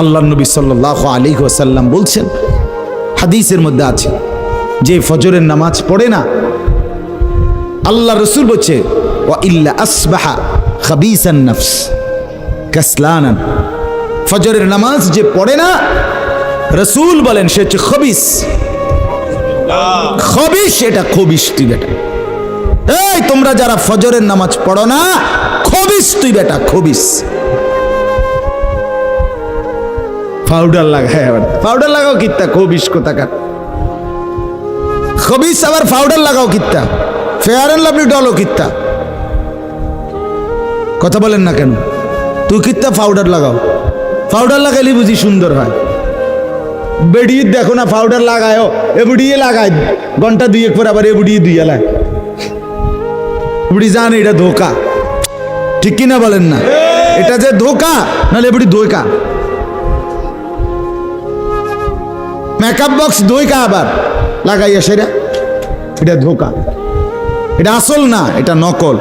আল্লাহ নবী সাল্লাল্লাহু আলাইহি ওয়াসাল্লাম বলছেন, হাদিসের মধ্যে আছে, যে ফজরের নামাজ পড়ে না, আল্লাহ রসুল বলছে ওয়া ইল্লা আসবাহা খাবিসান নফস কাসলানান, ফজরের নামাজ যে পড়ে না, রসুল বলেন সে হচ্ছে খবিস। খবিস, এটা খবিস তুই বেটা। এই তোমরা যারা ফজরের নামাজ পড়ো না, খবিস তুই বেটা, খবিস। পাউডার লাগায়, আবার পাউডার লাগাও কিত্তা, খবিস কোথাকার খবিস, আবার পাউডার লাগাও কিত্তা, ফেয়ার এন্ড লাভলি ডলও কিত্তা। কথা বলেন না কেন? তুই কিত্তা পাউডার লাগাও, পাউডার লাগাইলে বুঝি সুন্দর হয়। বেড়িয়ে দেখো না পাউডার লাগায়ও, এবুড়িয়ে লাগায় ঘন্টা দুয়েক পর আবার এবুড়িয়ে দুইয়া লাগ, এবুড়ি জান এটা ধোকা, ঠিক কিনা বলেন না? এটা যে ধোকা, নাহলে এবুড়ি ধোকা। মেকআপ বক্স ধোকা আবার লাগাইয়া সেটা, এটা ধোকা, এটা আসল না, এটা নকল।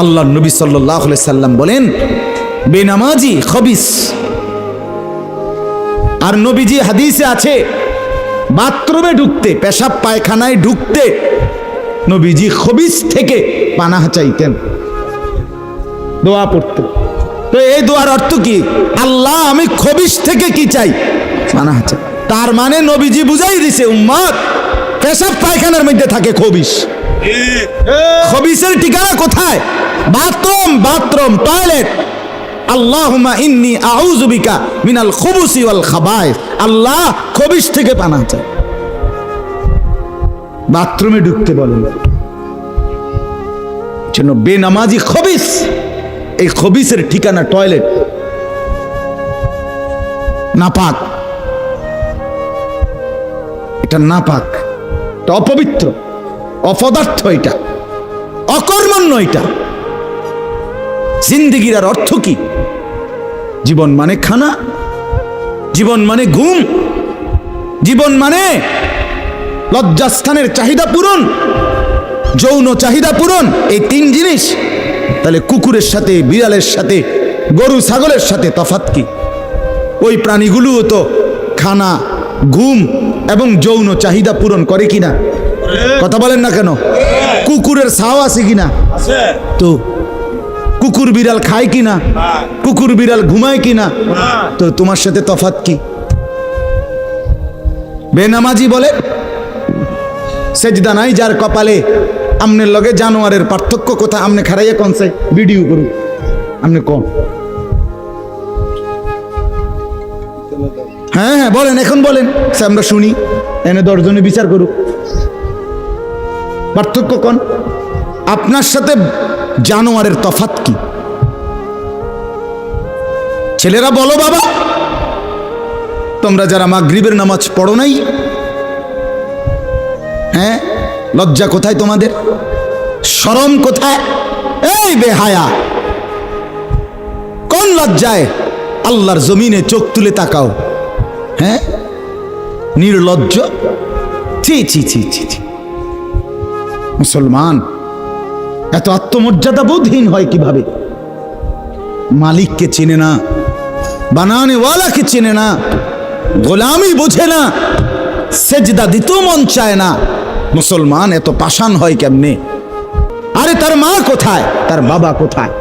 আল্লাহ নবী সাল্লাল্লাহু আলাইহি সাল্লাম বলেন বেনামাজি খবিস। আর নবীজি হাদিসে আছে, বাথরুমে ঢুকতে, পেশাব পায়খানায় ঢুকতে নবীজি খবিস থেকে পানাহ চাইতেন, দোয়া পড়তেন। তো এই দোয়ার অর্থ কি? আল্লাহ আমি খবিস থেকে কি চাই? পানাহ চাই। তার মানে নবীজি বুঝাই দিছে উম্মত, পেশাব পায়খানার মধ্যে থাকে খবিস। খবিসের ঠিকানা কোথায়? Bathroom, bathroom, toilet. আল্লাহুম্মা ইন্নী আউযু বিকা মিনাল খুবুসি ওয়াল খাবায়েস। আল্লাহ খবিস থেকে পানাহ চাই। বাথরুমে ঢুকতে বলেন, জন্য বেনামাজি খবিস। এই খবিসের ঠিকানা টয়লেট, নাপাক, এটা নাপাক, এটা অপবিত্র, অপদার্থ, এটা অকর্মণ্য। এটা জিন্দেগির আর অর্থ কি? জীবন মানে খানা, জীবন মানে ঘুম, জীবন মানে লজ্জাস্থানের চাহিদা পূরণ, যৌন চাহিদা পূরণ, এই তিন জিনিস। তাহলে কুকুরের সাথে, বিড়ালের সাথে, গরু ছাগলের সাথে তফাৎ কি? ওই প্রাণীগুলোও তো খানা, ঘুম এবং যৌন চাহিদা পূরণ করে কিনা? কথা বলেন না কেন? কুকুরের ছাও আছে কিনা? তো কুকুর বিড়াল খায় কিনা? কুকুর বিড়াল ঘুমায় কিনা? তো তোমার সাথে তফাৎ কি? বেনামাজি বলে সেজদা নাই যার কপালে। আমনের লগে জানোয়ারের পার্থক্য কোথায়? আমনে খারাইয়া কোনছে ভিডিও করুন, আমনে কোন? হ্যাঁ হ্যাঁ বলেন, এখন বলেন, আমরা শুনি, এনে 10 জনে বিচার করুক। পার্থক্য কোন? আপনার সাথে জানোয়ারের তফাৎ কি? ছেলেরা বলো বাবা, তোমরা যারা মাগরিবের নামাজ পড়ো নাই, হ্যাঁ, লজ্জা কোথায় তোমাদের? শরম কোথায়? এই বেহায়া, কোন লজ্জায় আল্লাহর জমিনে চোখ তুলে তাকাও? হ্যাঁ, নির্লজ্জ। ছি ছি ছি ছি ছি। মুসলমান এত আত্মমর্যাদা বোধহীন হয় কিভাবে? মালিককে চেনে না, বানানেওয়ালাকে চেনে না, গোলামি বোঝে না, সেজদা দিতেও মন চায় না। মুসলমান এত পাষাণ হয় কেমনে? আরে তার মা কোথায়? তার বাবা কোথায়?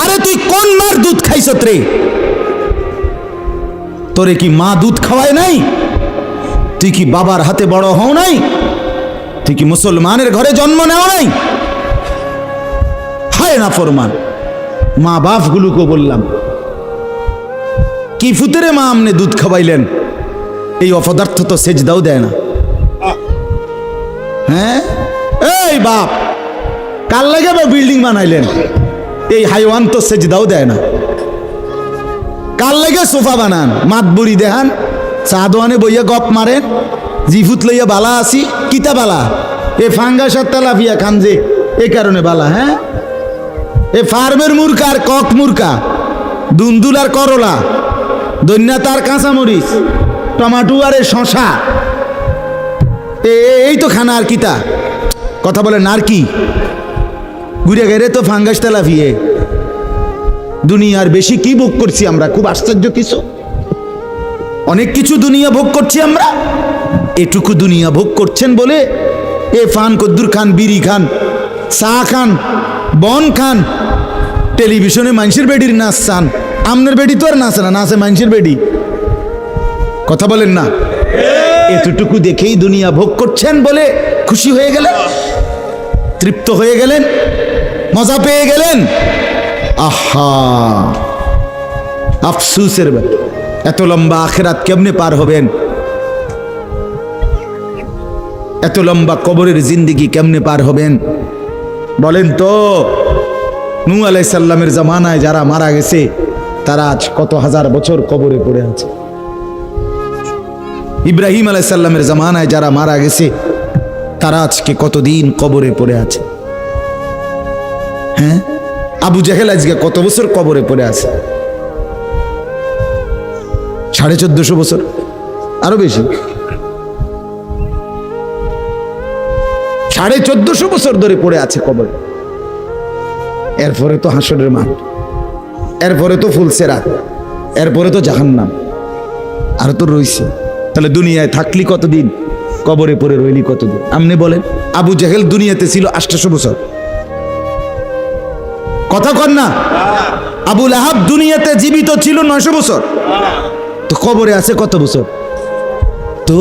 আরে তুই কোন মার দুধ খাইছত রে? তোরে কি মা দুধ খাওয়ায় নাই? তুই কি বাবার হাতে বড় হও নাই? তুই কি মুসলমানের ঘরে জন্ম নেও নাই? হায় না ফরমান। মা বাপ গুলোকে বললাম, কি ফুতেরে মা আমনে দুধ খাওয়াইলেন? এই অপদার্থ তো সেজদাও দেয় না। হ্যাঁ, এই বাপ, কার লাগে বিল্ডিং বানাইলেন? এই হাইওয়ান তো সেজদাও দেয় না। কার লাগে সোফা বানান? মাতবুরি দেখান, চা দোয়ানে বইয়া গপ মারেন, জিফুত লইয়া বালা আসি, কিতা বালা? এ ফাঙ্গাস আর তেলাপিয়া খান যে, এই কারণে বালা। হ্যাঁ, এ ফার্মের মুরকা আর কক মুরকা, দুন্দুল আর করলা, দৈন্যা তার কাঁচামরিচ, টমাটো আর শশা, এই তো খানা। আর কিতা কথা বলেন? আর কি? ঘুরে গেলে তো ফাঙ্গাস তেলাপিয়ে। দুনিয়ার বেশি কি ভোগ করছি আমরা? খুব আশ্চর্য কিছু, অনেক কিছু দুনিয়া ভোগ করছি আমরা। এটুকু দুনিয়া ভোগ করছেন বলে এ ফান কদ্দুর খান, বিড়ি খান, চা খান, বন খান, টেলিভিশনে মানুষের বেডির নাচ চান। আমনের বেডি তো আর নাচে না, নাচে মানুষের বেডি। কথা বলেন না? এতটুকু দেখেই দুনিয়া ভোগ করছেন বলে খুশি হয়ে গেলেন, তৃপ্ত হয়ে গেলেন, মজা পেয়ে গেলেন। আহা, আফসুসের ব্যাপার। এত লম্বা আখিরাত কেমনে পার হবেন? এত লম্বা কবরের জিন্দেগি কেমনে পার হবেন বলেন তো? নূহ আলাইহিস সালামের জামানায় যারা মারা গেছে তারা আজ কত হাজার বছর কবরে পড়ে আছে। ইব্রাহিম আলাইহিস সালামের জামানায় যারা মারা গেছে তারা আজকে কতদিন কবরে পড়ে আছে। হ্যাঁ, আবু জাহেল আজকে কত বছর কবরে পড়ে আছে? 1450 বছর, আরো বেশি, 1450 বছর ধরে পড়ে আছে কবরে। এরপরে তো হাসরের মাঠ, এরপরে তো ফুলসেরাত, এরপরে তো জাহান্নাম, আর তো রইছে। তাহলে দুনিয়ায় থাকলি কতদিন, কবরে পড়ে রইলি কতদিন? আপনি বলেন। আবু জাহেল দুনিয়াতে ছিল 800 বছর, কথা কন না? আবু লাহাব দুনিয়াতে জীবিত ছিল 900 বছর, তো কবরে আছে কত বছর? তো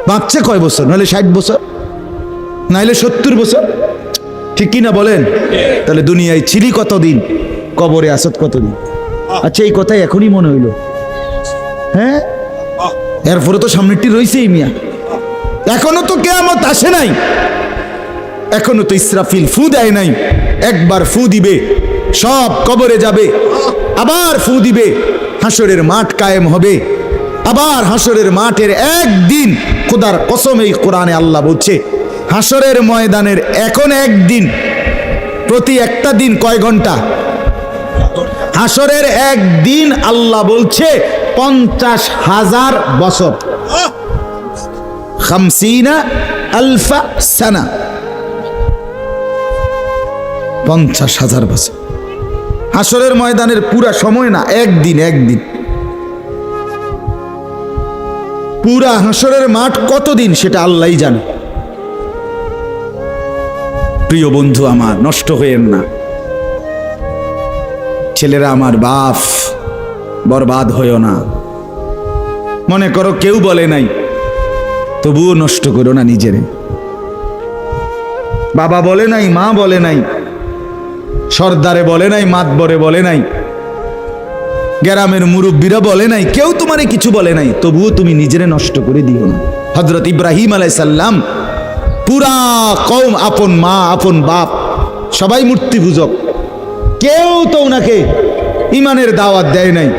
বাঁচছে কয় বছর? নাহলে 60 বছর, নাহলে 70 বছর, ঠিক কি না বলেন? তাহলে দুনিয়ায় ছিলি কতদিন, কবরে আসত কতদিন? আচ্ছা, এই কথাই এখনই মনে হইল। হ্যাঁ, এরপরে তো সামনেরটি রয়েছেই মিয়া, এখনো তো কিয়ামত আসে নাই, এখনো তো ইসরাফিল ফু দেয় নাই। একবার ফু দিবে, সব কবরে যাবে, আবার ফু দিবে, হাসরের মাঠ কায়েম হবে। আবার হাসরের মাঠের একদিন, খোদার কসম এই কোরআনে আল্লাহ বলছে, হাসরের ময়দানের এখন একদিন, প্রতি একটা দিন কয় ঘন্টা? হাসরের একদিন আল্লাহ বলছে 50,000 বছর, 50,000 সানা, 50,000 বছর। হাসরের ময়দানের পুরা সময় না, একদিন, একদিন। পুরা হাসরের মাঠ কতদিন সেটা আল্লাহই জানে। প্রিয় বন্ধু আমার, নষ্ট হয়েন না। ছেলেরা আমার, বাপ, বরবাদ হইও না। মনে করো কেউ বলে নাই, তবুও নষ্ট করো না নিজেরে। বাবা বলে নাই, মা বলে নাই, সর্দারে বলে নাই, মাতবরে বলে নাই, গ্রামের মুরব্বীরা বলে নাই, কেউ তোমারে কিছু বলে নাই, তবুও তুমি নিজেরে নষ্ট করে দিও না। হযরত ইব্রাহিম আলাইহিস সালাম, পুরা কওম, আপন মা, আপন বাপ, সবাই মূর্তি পূজক, কেউ তো ওনাকে ইমানের দাওয়াত দেয় নাই,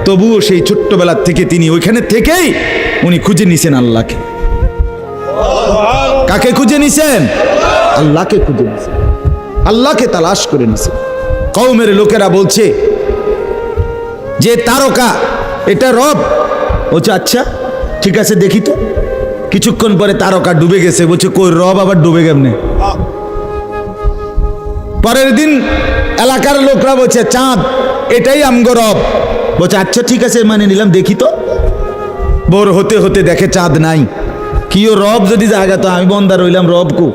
তবুও সেই ছোট্টবেলা থেকে তিনি ওইখানে থেকেই উনি খুঁজে নিছেন আল্লাহকে। কাকে খুঁজে নিছেন? আল্লাহকে খুঁজে নিছেন, আল্লাহকে তালাশ করে নিছেন। কওমের লোকেরা বলছে যে তারকা এটা রব। বলছে আচ্ছা ঠিক আছে, দেখি তো। কিছুক্ষণ পরে তারকা ডুবে গেছে। বলছে কই, রব আবার ডুবে কেমনে? পরের দিন এলাকার লোকরা বলছে চাঁদ, এটাই আমগো রব। বলছে আচ্ছা ঠিক আছে, মানে নিলাম, দেখি তো। ভোর হতে হতে দেখে চাঁদ নাই। কি ও রব যদি জায়গা, তো আমি বন্দা রইলাম, রব কো?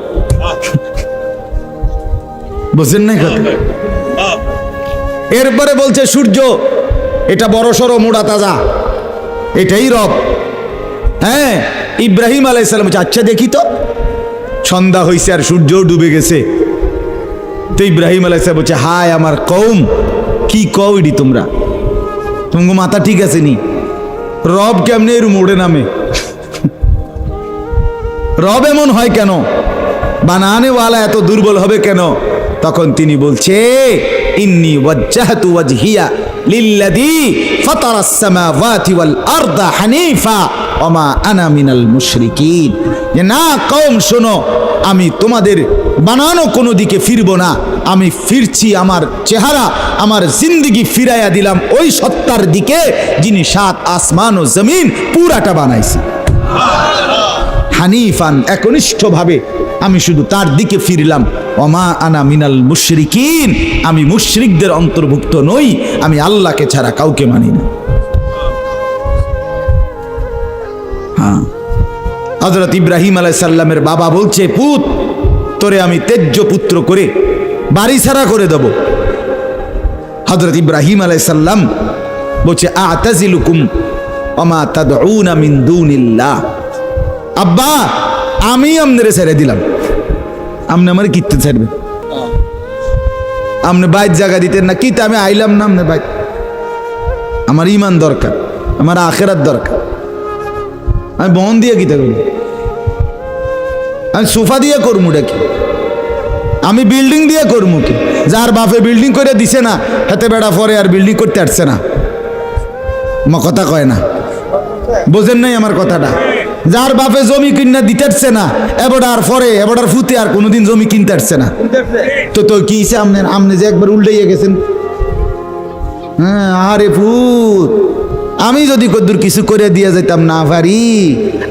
বুঝছেন না কথা? এরপরে বলছে সূর্য, এটা বড় সড়ো মোড়া তাজা, এটাই রব। হ্যাঁ, ইব্রাহিম আলাইহিস সালাম বলছে আচ্ছা দেখি তো। সন্ধ্যা হয়েছে আর সূর্যও ডুবে গেছে। তো ইব্রাহিম আলাইহিস সালাম বলছে হায় আমার কওম, কি কও ইডি তোমরা? তোমার মাথা ঠিক আছে নি? রব কেমনে এর মোড়ে নামে? রব এমন হয় কেন? বানানেওয়ালা এত দুর্বল হবে কেন? তখন তিনি বলছে ইন্নী ওয়াজ্জাহতু ওয়াজহিয়া লিল্লাযী ফাতারাস সামাওয়াতি ওয়াল আরদা হানিফা ওয়া মা আনা মিনাল মুশরিকিন। যে না কওম শোনো, আমি তোমাদের বানানো কোনো দিকে ফিরব না, আমি ফিরছি, আমার চেহারা, আমার জিন্দেগি ফিরাইয়া দিলাম ওই সত্তার দিকে যিনি 7 আসমান ও জমিন পুরাটা বানাইছে। হানিফান, একনিষ্ঠভাবে আমি শুধু তার দিকে ফিরলাম। ওমা আনা মিনাল মুশরিকিন, আমি মুশরিকদের অন্তর্ভুক্ত নই, আমি আল্লাহকে ছাড়া কাউকে মানি না। হ্যাঁ, হযরত ইব্রাহিম আলাইহিস সালামের বাবা বলছে, পুত তোরে আমি তেজ্য পুত্র করে বাড়ি ছাড়া করে দেব। হযরত ইব্রাহিম আলাইহিস সালাম বলছে, আ'তাজিলুকুম ওমা তাদউনা মিন দুনিল্লাহ, আব্বা আমি আমনেরে ছেড়ে দিলাম, আমনে আমারে কিত্তে ছাড়বে? আমনে বাইত জায়গা দিতেন না, কিতে আমি আইলাম না আমনে বাইত। আমার ঈমান দরকার, আমার আখিরাত দরকার। আমি বন দিয়ে কিতে করব? আমি সোফা দিয়ে করবো কি? আমি বিল্ডিং দিয়ে করবো কি? যার বাপে বিল্ডিং করে দিছে না, হাতে বেড়া পরে আর বিল্ডিং করতে আসছে না, কথা কয় না, বোঝেন নাই আমার কথাটা? যার বাপে জমি কিনা দিতে আসছে না, এবড়ার পরে এবড়ার ফুতে আর কোনোদিন জমি কিনতে আসছে না, তো তো কি আমনে যে একবার উল্টাইয়া গেছেন। হ্যাঁ, আরে ফুত, আমি যদি কদ্দুর কিছু করে দিয়ে যেতাম না পারি,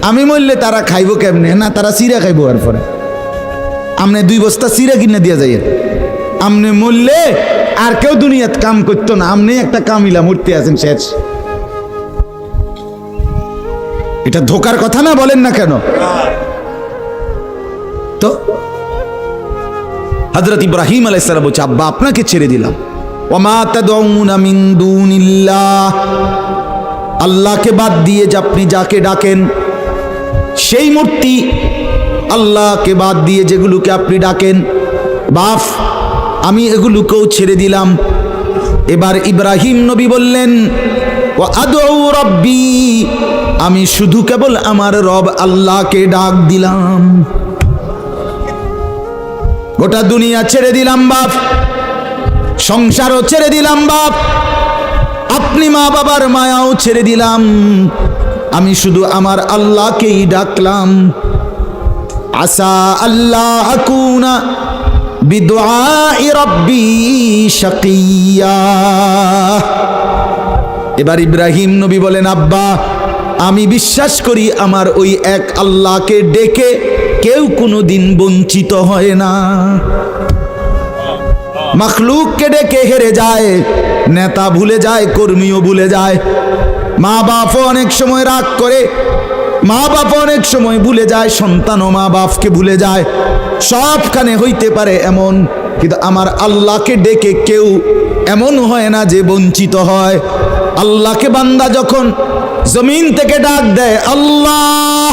আমি মরলে তারা খাইবো কেমনে? না, তারা চিরা খাইবো। আর পরে আমনে 2 বস্তা চিরা কিনে দিয়ে যাই, আমনে মরলে আর কেউ দুনিয়াত কাম করতো না, আমনে একটা কামিলা মূর্তি আছেন শেষ। এটা ধোকার কথা না, বলেন না কেন? তো হযরত ইব্রাহিম আলাইহিস সালাম বলছে, আব্বা আপনাকে ছেড়ে দিলাম। ওমা তাদউনা মিন দুনিল্লাহ, আল্লাহকে বাদ দিয়ে যে আপনি যাকে ডাকেন সেই মূর্তি, আল্লাহকে বাদ দিয়ে যেগুলোকে আপনি ডাকেন, বাপ আমি এগুলোকেও ছেড়ে দিলাম। এবার ইব্রাহিম নবী বললেন, ওয়া আদউ রাব্বি, আমি শুধু কেবল আমার রব আল্লাহকে ডাক দিলাম। গোটা দুনিয়া ছেড়ে দিলাম বাপ, সংসারও ছেড়ে দিলাম বাপ, আপনি মা বাবার মায়াও ছেড়ে দিলাম, আমি শুধু আমার আল্লাহকেই ডাকলাম। আসা আল্লাহ আকুনা বিদুআই রাব্বি শাকিয়া। এবার ইব্রাহিম নবী বলেন, আব্বা আমি বিশ্বাস করি আমার ওই এক আল্লাহকে ডেকে কেউ কোনোদিন বঞ্চিত হয় না। মখলুককে ডেকে হেরে যায়, নেতা ভুলে যায়, কর্মীও ভুলে যায়, মা বাপও অনেক সময় রাগ করে, মা বাপ অনেক সময় ভুলে যায়, সন্তানও মা বাপকে ভুলে যায়, সবখানে হইতে পারে এমন, কিন্তু আমার আল্লাহকে ডেকে কেউ এমন হয় না যে বঞ্চিত হয়। আল্লাহকে বান্দা যখন জমিন থেকে ডাক দেয় আল্লাহ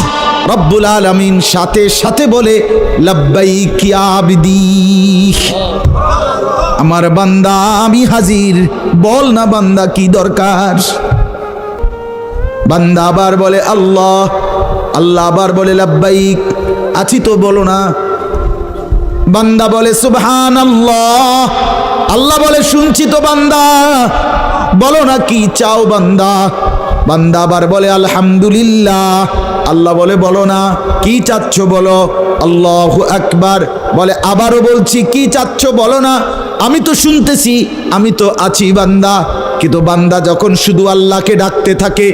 রব্বুল আলামিন সাথে সাথে বলে লাব্বাইক ইয়া আবদি, আমার বান্দা আমি হাজির, বল না বান্দা কি দরকার। বান্দা আবার বলে আল্লাহ, আল্লাহ আবার বলে লাব্বাইক, আছি তো বলো না। বান্দা বলে সুবহানাল্লাহ, আল্লাহ বলে শুনছি তো বান্দা, বলো না কি চাও বান্দা। বান্দা আবার বলে আলহামদুলিল্লাহ, আল্লাহ বলে বলো না কি চাচ্ছ বলো। আল্লাহু আকবার, বলে আবারও বলছি কি চাচ্ছ বলো না, আমি তো শুনতেছি, আমি তো আছি বান্দা। কিন্তু বান্দা যখন শুধু আল্লাহকে ডাকতে থাকে,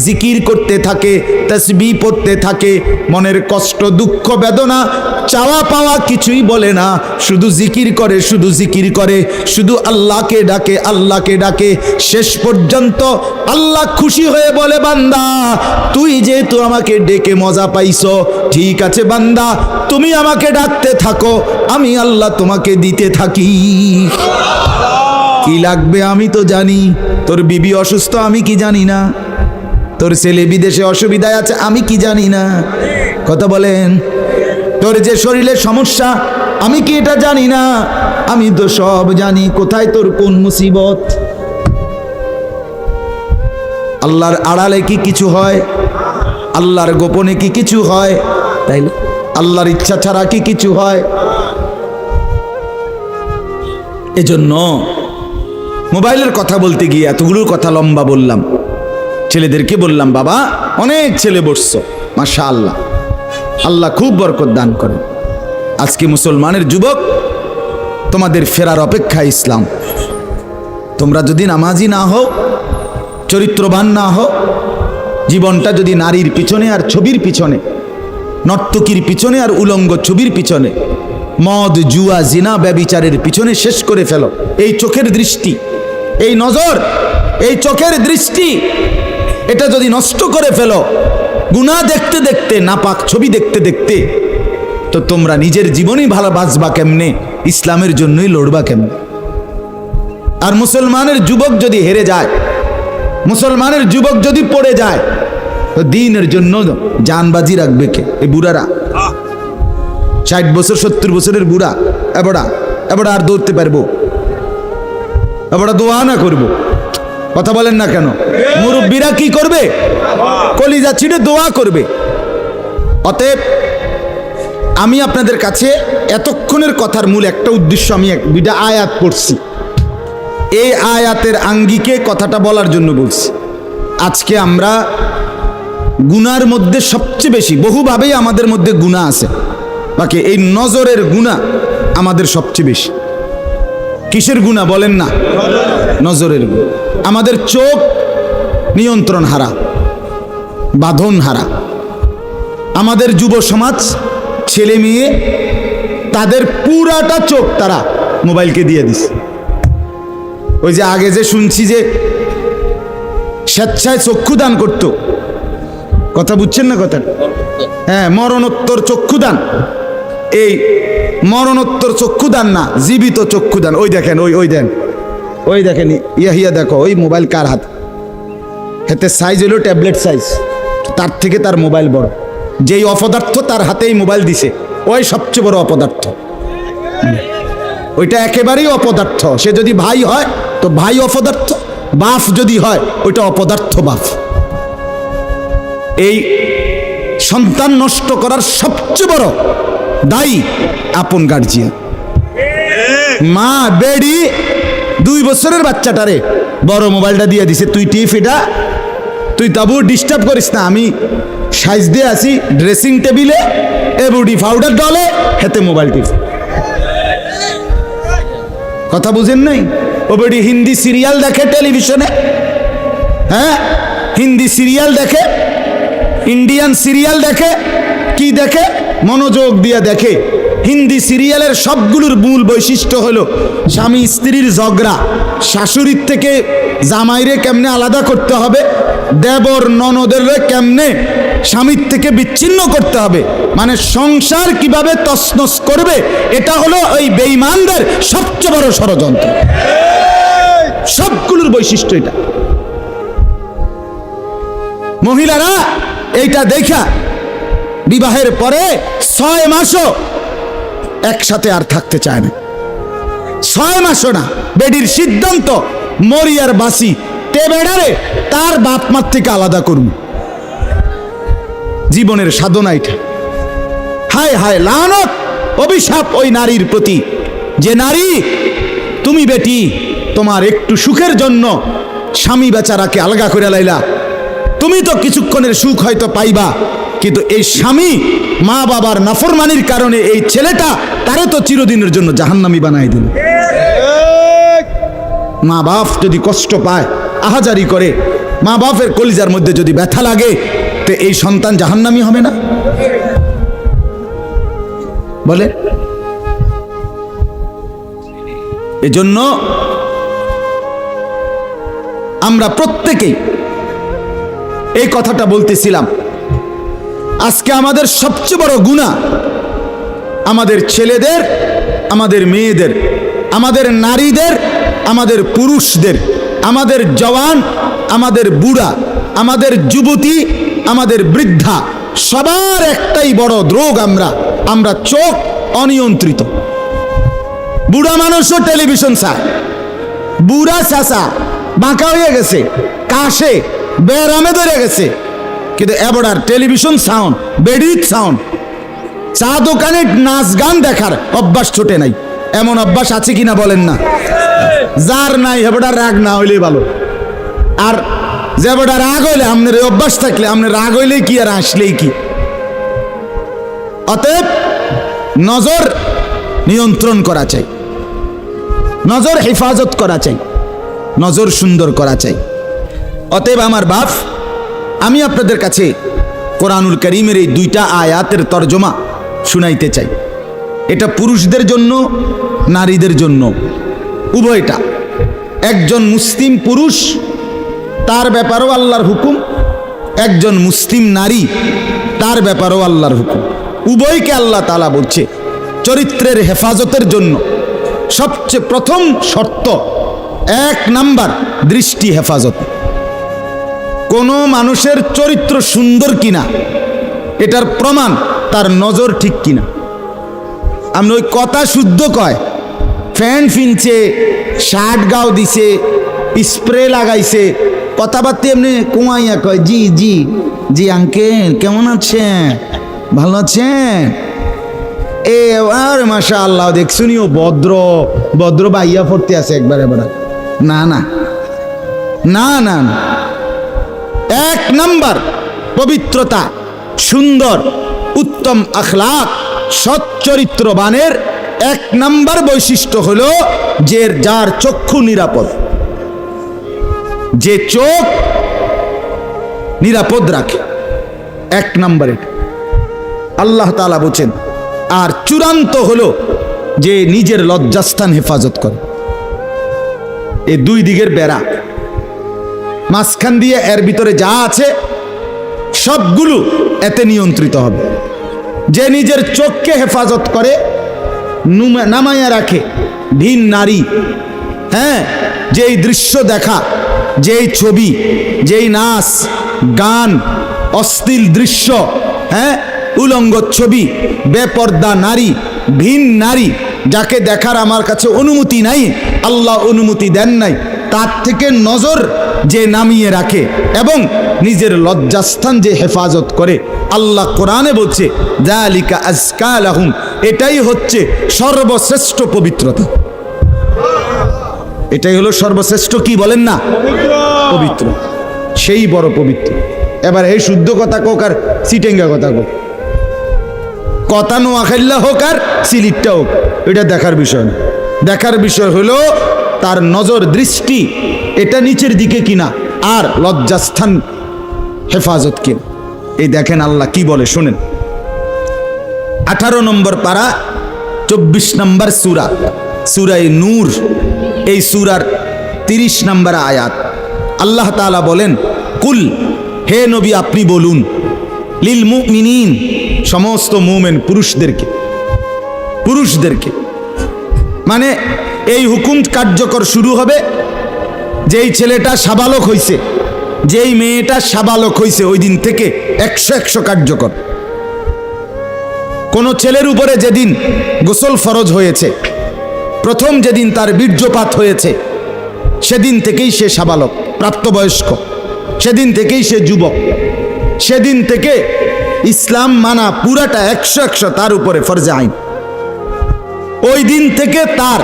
জিকির করতে থাকে, তাসবিহ পড়তে থাকে, মনের কষ্ট দুঃখ বেদনা চাওয়া পাওয়া কিছুই বলে না, শুধু জিকির করে, শুধু জিকির করে, শুধু আল্লাহকে ডাকে, আল্লাহকে ডাকে, শেষ পর্যন্ত আল্লাহ খুশি হয়ে বলে বান্দা তুই যেহেতু আমাকে ডেকে মজা পাইছো, ঠিক আছে বান্দা তুমি আমাকে ডাকতে থাকো, আমি আল্লাহ তোমাকে দিতে থাকি। কি লাগবে আমি তো জানি, তোর বিবি অসুস্থ আমি কি জানি না, তোর ছেলে বিদেশে অসুবিধায় আছে আমি কি জানি না, কথা বলেন, তোর যে শরীরের সমস্যা আমি কি এটা জানি না, আমি তো সব জানি, কোথায় তোর কোন মুসিবত। আল্লাহর আড়ালে কি কিছু হয়, আল্লাহর গোপনে কি কিছু হয়, তাইলে আল্লাহর ইচ্ছা ছাড়া কি কিছু হয়। এজন্য মোবাইলের কথা বলতে গিয়ে এতগুলোর কথা লম্বা বললাম। ছেলেদেরকে বললাম বাবা অনেক ছেলে বসছো, মাশাআল্লাহ, আল্লাহ খুব বরকত দান করে। আজকে মুসলমানের যুবক তোমাদের ফেরার অপেক্ষা ইসলাম। তোমরা যদি নামাজি না হও, চরিত্রবান না হও, জীবনটা যদি নারীর পিছনে আর ছবির পিছনে নর্তকীর পিছনে আর উলঙ্গ ছবির পিছনে, মদ জুয়া জিনা ব্যভিচারের পিছনে শেষ করে ফেলো। এই চোখের দৃষ্টি, এই নজর, এই চোখের দৃষ্টি, এটা যদি নষ্ট করে ফেলো গুনাহ দেখতে দেখতে, নাপাক ছবি দেখতে দেখতে, তো তোমরা নিজের জীবনই ভালো বাঁচবা কেমনে, ইসলামের জন্যই লড়বা কেমনে? আর মুসলমানের যুবক যদি হেরে যায়, মুসলমানের যুবক যদি পড়ে যায়, তো দিনের জন্য জানবাজি রাখবে কে? এই বুড়ারা, 60 বছর 70 বছরের বুড়া, এবারা আর দৌড়তে পারবো? এবারা দোয়া না করবো? কথা বলেন না কেন? মুরব্বীরা কি করবে? কলিজা ছিঁড়ে দোয়া করবে। অতএব আমি আপনাদের কাছে এতক্ষণের কথার মূল একটা উদ্দেশ্য, আমি দুইটা আয়াত পড়ছি, এই আয়াতের আঙ্গিকে কথাটা বলার জন্য বলছি। আজকে আমরা গুনার মধ্যে সবচেয়ে বেশি, বহুভাবেই আমাদের মধ্যে গুনাহ আছে, বাকি এই নজরের গুনাহ আমাদের সবচেয়ে বেশি। কিসের গুনাহ বলেন না? নজরের গুনাহ। আমাদের চোখ নিয়ন্ত্রণ হারা, বাঁধন হারা। আমাদের যুব সমাজ, ছেলে মেয়ে, তাদের পুরাটা চোখ তারা মোবাইলকে দিয়ে দিছে। ওই যে আগে যে শুনছি যে স্বেচ্ছায় চক্ষুদান করত, কথা বুঝছেন না কথা? হ্যাঁ, মরণোত্তর চক্ষুদান। এই মরণোত্তর চক্ষুদান না, জীবিত চক্ষুদান। ওই দেখেন, ওই দেখেন ইয়া দেখো, ওই মোবাইল কার হাত, হাতে সাইজ হলো ট্যাবলেট সাইজ, তার থেকে তার মোবাইল বড়। যেই অপদার্থ তার হাতেই মোবাইল দিছে, ওই সবচেয়ে বড় অপদার্থ। ওইটা একেবারেই অপদার্থ। সে যদি ভাই হয় তো ভাই অপদার্থ, বাপ যদি হয় ওইটা অপদার্থ বাপ। এই সন্তান নষ্ট করার সবচেয়ে বড় দায়ী আপন গার্জিয়ান। মা বেডি 2 বছরের বাচ্চাটারে বড় মোবাইলটা দিয়ে দিছে, তুই টিপ এটা, তুই তাবু ডিস্টার্ব করিস না, আমি সাইজ দিয়ে আসি ড্রেসিং টেবিলে, এবুডি পাউডার ডলে, হেতে মোবাইল টিপ। কথা বুঝেন নাই? ও বেডি হিন্দি সিরিয়াল দেখে টেলিভিশনে, হ্যাঁ হিন্দি সিরিয়াল দেখে, ইন্ডিয়ান সিরিয়াল দেখে, কি দেখে? মনোযোগ দিয়ে দেখে। হিন্দি সিরিয়ালের সবগুলোর মূল বৈশিষ্ট্য হলো স্বামী স্ত্রীর ঝগড়া, শাশুড়ির থেকে জামাইরে কেমনে আলাদা করতে হবে, দেবর ননদের কেমনে স্বামীর থেকে বিচ্ছিন্ন করতে হবে, মানে সংসার কিভাবে তছনছ করবে, এটা হলো ওই বেঈমানদের সবচেয়ে বড় ষড়যন্ত্র। সবগুলোর বৈশিষ্ট্য এটা। মহিলারা এইটা দেখা বিবাহের পরে 6 মাসও একসাথে আর থাকতে চায় না। 6 মাসও না। বেডির সিদ্ধান্ত, মরি আর বাসি, তে বেড়ারে তার বাপ মার থেকে আলাদা করুন। জীবনের সাধনা এটা। হায় হায়, লানত, অভিশাপ ওই নারীর প্রতি, যে নারী তুমি বেটি তোমার একটু সুখের জন্য স্বামী বেচারাকে আলগা করে লাইলা। তুমি তো কিছুক্ষণের সুখ হয়তো পাইবা, কিন্তু এই স্বামী মা বাবার নাফরমানির কারণে এই ছেলেটা তারে তো চিরদিনের জন্য জাহান্নামী বানাই দিল। মা বাপ যদি কষ্ট পায়, আহাজারি করে, মা বাপের কলিজার মধ্যে যদি ব্যথা লাগে, তো এই সন্তান জাহান্নামী হবে না? বলে। এজন্য আমরা প্রত্যেকেই এই কথাটা বলতেছিলাম, আজকে আমাদের সবচেয়ে বড় গুনাহ আমাদের ছেলেদের, আমাদের মেয়েদের, আমাদের নারীদের, আমাদের পুরুষদের, আমাদের জওয়ান, আমাদের বুড়া, আমাদের যুবতী, আমাদের বৃদ্ধা, সবার একটাই বড় রোগ। আমরা চোখ অনিয়ন্ত্রিত। বুড়া মানুষও টেলিভিশন চায়, বুড়া চাচা বাঁকা হয়ে গেছে, কাশে বেরামে ধরে গেছে, কিন্তু এবার টেলিভিশন সাউন্ড, বেডির সাউন্ড, চা দোকানে নাচ গান দেখার অভ্যাস ছোটে নাই। এমন অভ্যাস আছে কিনা বলেন না? যার নাই হেবড়া রাগ না হইলেই ভালো। আর যে বেটা রাগ হইলে, আপনার অভ্যাস থাকলে, আপনার রাগ হইলেই কি আর আসলেই কি। অতএব নজর নিয়ন্ত্রণ করা চাই, নজর হেফাজত করা চাই, নজর সুন্দর করা চাই। অতএব আমার বাপ, আমি আপনাদের কাছে কোরআনুল কারীমের এই দুইটা আয়াতের তরজমা শুনাইতে চাই। এটা পুরুষদের জন্য, নারীদের জন্য, উভয়টা। একজন মুসলিম পুরুষ, তার ব্যাপারেও আল্লাহর হুকুম, একজন মুসলিম নারী, তার ব্যাপারেও আল্লাহর হুকুম। উভয়কে আল্লাহ তাআলা বলছে চরিত্রের হেফাজতের জন্য সবচেয়ে প্রথম শর্ত, 1 নাম্বার দৃষ্টি হেফাজত। কোনো মানুষের চরিত্র সুন্দর কিনা এটার প্রমাণ তার নজর ঠিক কিনা। আমরা ওই কথা শুদ্ধ কয়, ফ্যান ফিনছে, শার্ট গাও দিছে, স্প্রে লাগাইছে, কথাবার্তা এমনি কুমাইয়া কয় জি জি জি আঙ্কেল কেমন আছেন, ভালো আছেন, এ আর মাশাআল্লাহ দেখছুনি ও ভদ্র ভদ্র বাইয়া পড়তে আছে একবারে বড়। না না না না, 1 নাম্বার পবিত্রতা, সুন্দর, উত্তম আখলাক, সৎ চরিত্রবানের 1 নাম্বার বৈশিষ্ট্য হলো যে যার চক্ষু নিরাপদ, যে চোখ নিরাপদ রাখে। 1 নাম্বার এটা আল্লাহ তাআলা বলেন। আর চূড়ান্ত হলো যে নিজের লজ্জাস্থান হেফাজত করে। এই 2 দিকের বেড়া, মাঝখান দিয়ে এর ভিতরে যা আছে সবগুলো এতে নিয়ন্ত্রিত হবে। যে নিজের চোখকে হেফাজত করে, নামাইয়া রাখে, ভিন নারী, হ্যাঁ, যেই দৃশ্য দেখা, যেই ছবি, যেই নাচ গান, অশ্লীল দৃশ্য, হ্যাঁ, উলঙ্গ ছবি, বেপর্দা নারী, ভিন নারী, যাকে দেখার আমার কাছে অনুমতি নাই, আল্লাহ অনুমতি দেন নাই, তার থেকে নজর যে নামিয়ে রাখে এবং নিজের লজ্জাস্থান যে হেফাজত করে, আল্লাহ কোরআনে বলছে যালিকা আজকা লাহুম, এটাই হচ্ছে সর্বশ্রেষ্ঠ পবিত্রতা। এটাই হলো সর্বশ্রেষ্ঠ, কি বলেন না, পবিত্র, সেই বড় পবিত্র। এবার এই শুদ্ধ কথা কোক আর সিটেঙ্গা কথা কোক, কথা নোয়াখাইল্লা হোক আর সিলিটটা হোক, এটা দেখার বিষয় না। দেখার বিষয় হলো তার নজর, দৃষ্টি এটা নিচের দিকে কিনা, আর লজ্জাস্থান হেফাজত কিনা। এই দেখেন আল্লাহ কি বলে শুনেন। 18 নম্বর পারা 24 নম্বর সূরা, সূরায়ে নূর, এই সূরার 30 নম্বর আয়াত। আল্লাহ তাআলা বলেন, কুল, হে নবী আপনি বলুন, লিল মুমিনিন, সমস্ত মুমিন পুরুষদেরকে, মানে এই হুকুম কার্যকর শুরু হবে যেই ছেলেটা সাবালক হইছে, যেই মেয়েটা সাবালক হইছে, ওই দিন থেকে 100 কার্যকর। কোন ছেলের উপরে যেদিন গোসল ফরজ হয়েছে, প্রথম যেদিন তার বীর্যপাত হয়েছে, সেদিন থেকেই সে সাবালক, প্রাপ্তবয়স্ক, সেদিন থেকেই সে যুবক, সেদিন থেকে ইসলাম মানা পুরাটা 100 তার উপরে ফরজে আইন। ওই দিন থেকে তার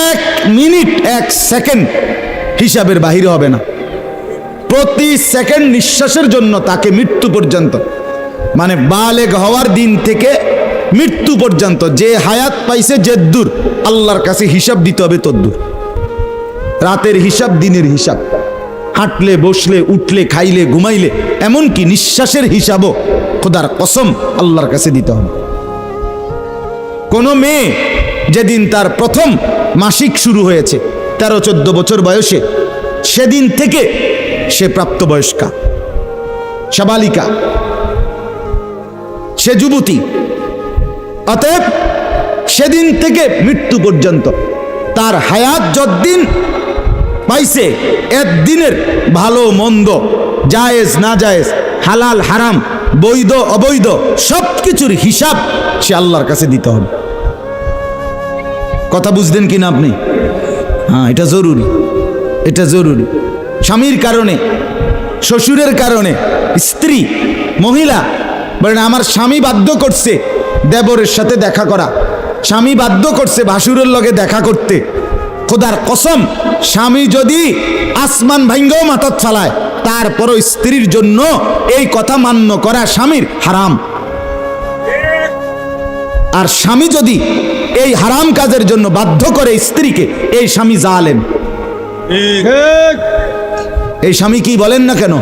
1 মিনিট 1 সেকেন্ড হিসাবের বাহিরে হবে না। প্রতি সেকেন্ড নিঃশ্বাসের জন্য তাকে মৃত্যু পর্যন্ত, মানে বালেগ হওয়ার দিন থেকে মৃত্যু পর্যন্ত যে হায়াত পাইছে, যে দূর আল্লাহর কাছে হিসাব দিতে হবে তদ্দূর। রাতের হিসাব, দিনের হিসাব, হাঁটলে, বসলে, উঠলে, খাইলে, ঘুমাইলে, এমনকি নিঃশ্বাসের হিসাবও খোদার কসম আল্লাহর কাছে দিতে হবে। কোন মেয়ে যেদিন তার প্রথম মাসিক শুরু হয়েছে 13-14 বছর বয়সে, সেদিন থেকে সে প্রাপ্তবয়স্কা, সাবালিকা, সে যুবতী। অতএব সেদিন থেকে মৃত্যু পর্যন্ত তার হায়াত যতদিন পাইছে, একদিনের ভালো মন্দ, জায়েজ না জায়েজ, হালাল হারাম, বৈধ অবৈধ, সব কিছুর হিসাব সে আল্লাহর কাছে দিতে হবে। কথা বুঝলেন কিনা আপনি? হ্যাঁ, এটা জরুরি, এটা জরুরি। স্বামীর কারণে, শ্বশুরের কারণে, স্ত্রী, মহিলা বলেন আমার স্বামী বাধ্য করছে দেবরের সাথে দেখা করা, স্বামী বাধ্য করছে ভাসুরের লগে দেখা করতে, খোদার কসম স্বামী যদি আসমান ভাঙ্গাও মাথাত চালায়, তারপরও স্ত্রীর জন্য এই কথা মান্য করা স্বামীর হারাম। আর স্বামী যদি এই হারাম কাজের জন্য বাধ্য করে স্ত্রীকে, এই স্বামী জালেম। এই স্বামী কি বলেন না কেন?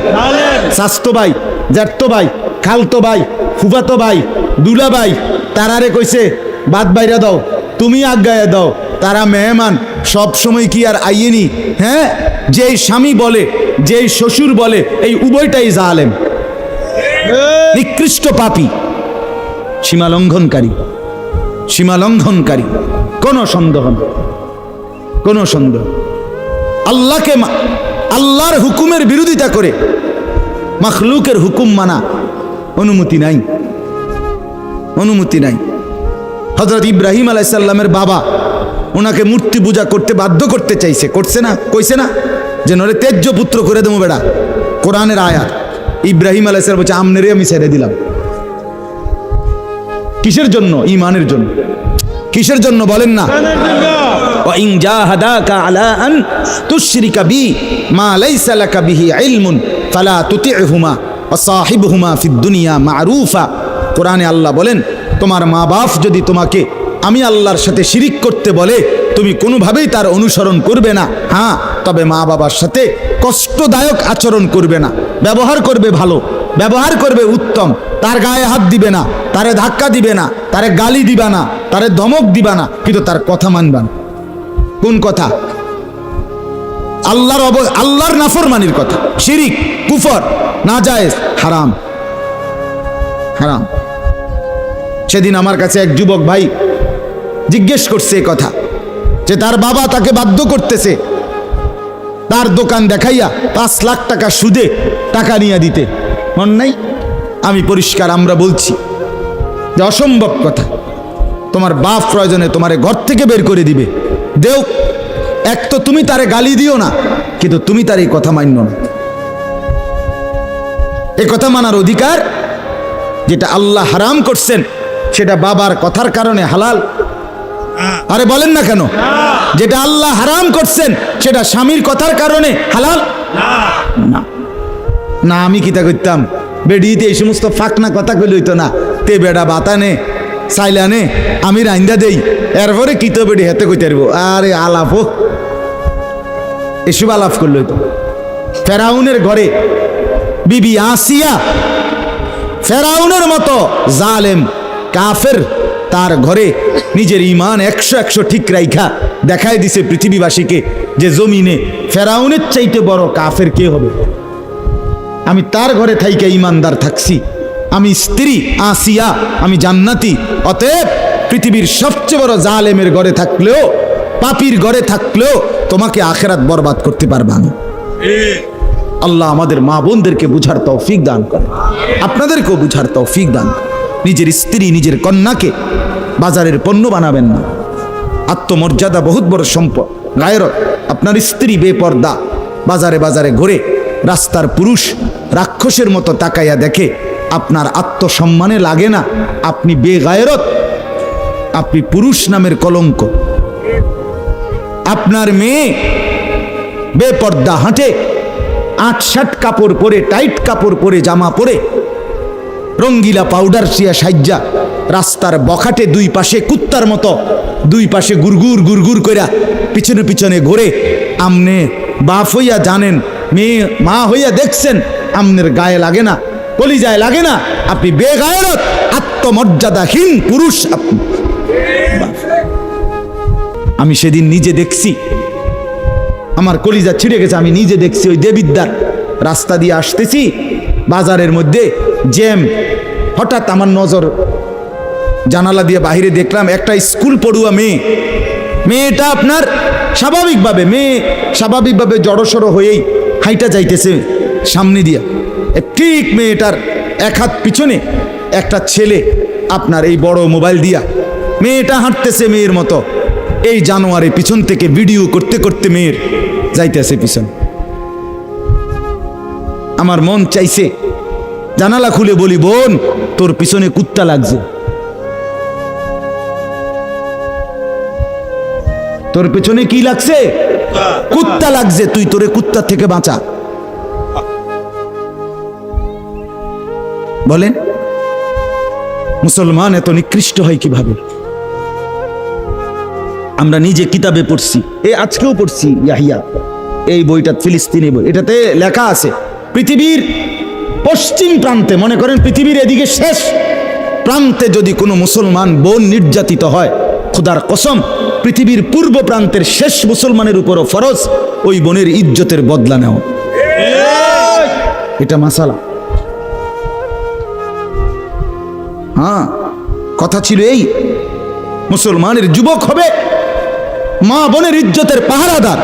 শাস্তো ভাই, জ্যাঠতো ভাই, খালতো ভাই, ফুফাতো ভাই, দুলা ভাই, তারারে কইছে বাদ বাইরা দাও, তুমি আজ্ঞায় দাও, তারা মেহমান সব সময় কি আর আইয়েনি? হ্যাঁ, যেই স্বামী বলে, যেই শ্বশুর বলে, এই উভয়টাই জালেম, নিকৃষ্ট পাপী, সীমা লঙ্ঘনকারী, সীমা লঙ্ঘনকারী, কোনো সন্দেহ নেই, কোনো সন্দেহ। আল্লাহকে, আল্লাহর হুকুমের বিরোধিতা করে মাখলুকের হুকুম মানা অনুমতি নাই, অনুমতি নাই। হযরত ইব্রাহিম আলাইহিস সালামের বাবা ওনাকে মূর্তি পূজা করতে বাধ্য করতে চাইছে, করছে না? কইছে না যে নরে তেজ্য পুত্র করে দেবো বেড়া, কোরআনের আয়াত। ইব্রাহিম আলাইহিস সালাম বলছে আমনেরে আমি ছেড়ে দিলাম। কিসের জন্য? ঈমানের জন্য। কিসের জন্য বলেন না? ওয়া ইন জাহাদাকা আলা আন তুশরিকা বি মা লাইসা লাকা বিহি ইলমুন ফালা তুতি'হুমা ওয়া সাহিবহুমা ফিদ দুনিয়া মা'রুফা। কোরআনে আল্লাহ বলেন, তোমার মা বাপ যদি তোমাকে আমি আল্লাহর সাথে শিরিক করতে বলে, তুমি কোনোভাবেই তার অনুসরণ করবে না। হ্যাঁ, তবে মা বাবার সাথে কষ্টদায়ক আচরণ করবে না, ব্যবহার করবে ভালো, ব্যবহার করবে উত্তম, তার গায়ে হাত দিবে না, তারে ধাক্কা দিবে না, তারে গালি দিবা না, তারে ধমক দিবা না, কিন্তু তার কথা মানবা না। কোন কথা? আল্লাহর নাফরমানির কথা, শিরিক, কুফর, নাজায়েজ, হারাম, হারাম। সেদিন আমার কাছে এক যুবক ভাই জিজ্ঞেস করছে এই কথা, যে তার বাবা তাকে বাধ্য করতেছে তার দোকান দেখাইয়া 5 লাখ টাকা সুদে টাকা নিয়ে দিতে। মন নাই? আমি পরিষ্কার আমরা বলছি যে অসম্ভব কথা। তোমার বাপ প্রয়োজনে তোমারে ঘর থেকে বের করে দিবে, দেও। এক তো তুমি তারে গালি দিও না, কিন্তু তুমি তার এই কথা মান্য না। এই কথা মানার অধিকার, যেটা আল্লাহ হারাম করছেন সেটা বাবার কথার কারণে হালাল? আরে বলেন না কেন? যেটা আল্লাহ হারাম করছেন সেটা স্বামীর কথার কারণে হালাল না। না, আমি কিতা করতাম, বেডিতে এই সমস্ত ফাঁকনা কথা কইলে হইতো না। তে বেড়া বাতানে চাইলানে আমি রাইন্দা দেই, এরপরে কিতো বেডি হেতে কইতে পারবো। আরে আলাপ হোক, এসব আলাপ করলে হইতো। ফেরাউনের ঘরে বিবি আসিয়া, ফেরাউনের মতো জালেম কাফের, তার ঘরে নিজের ঈমান 100 ঠিক রাইখা দেখায় দিছে পৃথিবীবাসীকে যে জমিনে ফেরাউনের চাইতে বড় কাফের কে হবে। আমি তার ঘরে থাইকা ঈমানদার থাকছি, আমি স্ত্রী আসিয়া, আমি জান্নাতি। অতএব পৃথিবীর সবচেয়ে বড় জালেমের ঘরে থাকলেও, পাপীর ঘরে থাকলেও তোমাকে আখিরাত বরবাদ করতে পারবা না। আল্লাহ আমাদের মা বোনদেরকে বুঝার তৌফিক দান করে, আপনাদেরকেও বুঝার তৌফিক দান। নিজের স্ত্রী, নিজের কন্যাকে বাজারের পণ্য বানাবেন না। আত্মমর্যাদা বহুত বড় সম্পদ, গায়রত। আপনার স্ত্রী বেপর্দা বাজারে বাজারে ঘুরে, রাস্তার পুরুষ রাক্ষসের মতো তাকাইয়া দেখে, আপনার আত্মসম্মানে লাগে না? আপনি বেগায়রত, আপনি পুরুষ নামের কলঙ্ক। আপনার মেয়ে বেপর্দা হাঁটে, 8-7 কাপড় পরে, টাইট কাপড় পরে, জামা পরে, রঙ্গিলা পাউডার সিয়া সাজ্জা রাস্তার বখাটে দুই পাশে কুত্তার মতো দুই পাশে গুরগুর গুরগুর কইরা পিছনে পিছনে ঘুরে। আমনে বাপ হইয়া জানেন, মেয়ে মা হইয়া দেখছেন, আমনের গায়ে লাগে না, কলিজায় লাগে না? আপনি বেগায়রত, আত্মমর্যাদাহীন পুরুষ আপনি। আমি সেদিন নিজে দেখছি, আমার কলিজা ছিঁড়ে গেছে। আমি নিজে দেখছি, ওই দেবিদ্যার রাস্তা দিয়ে আসতেছি, বাজারের মধ্যে জ্যাম। হঠাৎ আমার নজর জানালা দিয়ে বাহিরে দেখলাম একটা স্কুল পড়ুয়া মেয়ে। মেয়েটা আপনার স্বাভাবিকভাবে জড়সড়ো হয়েই হাইটা যাইতেছে সামনে দিয়া। ঠিক মেয়েটার এক হাত পিছনে একটা ছেলে আপনার এই বড় মোবাইল দিয়া, মেয়েটা হাঁটতেছে মেয়ের মতো। এই জানোয়ারে পিছন থেকে ভিডিও করতে করতে মেয়ের যাইতেছে পিছন। আমার মন চাইছে জানালা খুলে বলি, বোন তোর পিছনে কুত্তা লাগছে, তোর পিছনে কি লাগছে? কুত্তা লাগছে, তুই তোরে কুত্তা থেকে বাঁচা। বলেন মুসলমান এত নিকৃষ্ট হয় কিভাবে? আমরা নিজে কিতাবে পড়ছি, আজকেও পড়ছি, ইয়াহিয়া এই বইটা ফিলিস্তিনি বই, এটাতে লেখা আছে পৃথিবীর পশ্চিম প্রান্তে, মনে করেন পৃথিবীর এদিকে শেষ প্রান্তে যদি কোনো মুসলমান বোন নির্যাতিত হয়, খোদার কসম পৃথিবীর পূর্ব প্রান্তের শেষ মুসলমানের উপরও ফরজ ওই বোনের ইজ্জতের বদলা নেওয়া। এটা মাসালা। হ্যাঁ, কথা ছিল এই, মুসলমানের যুবক হবে মা বোনের ইজ্জতের পাহারাদার।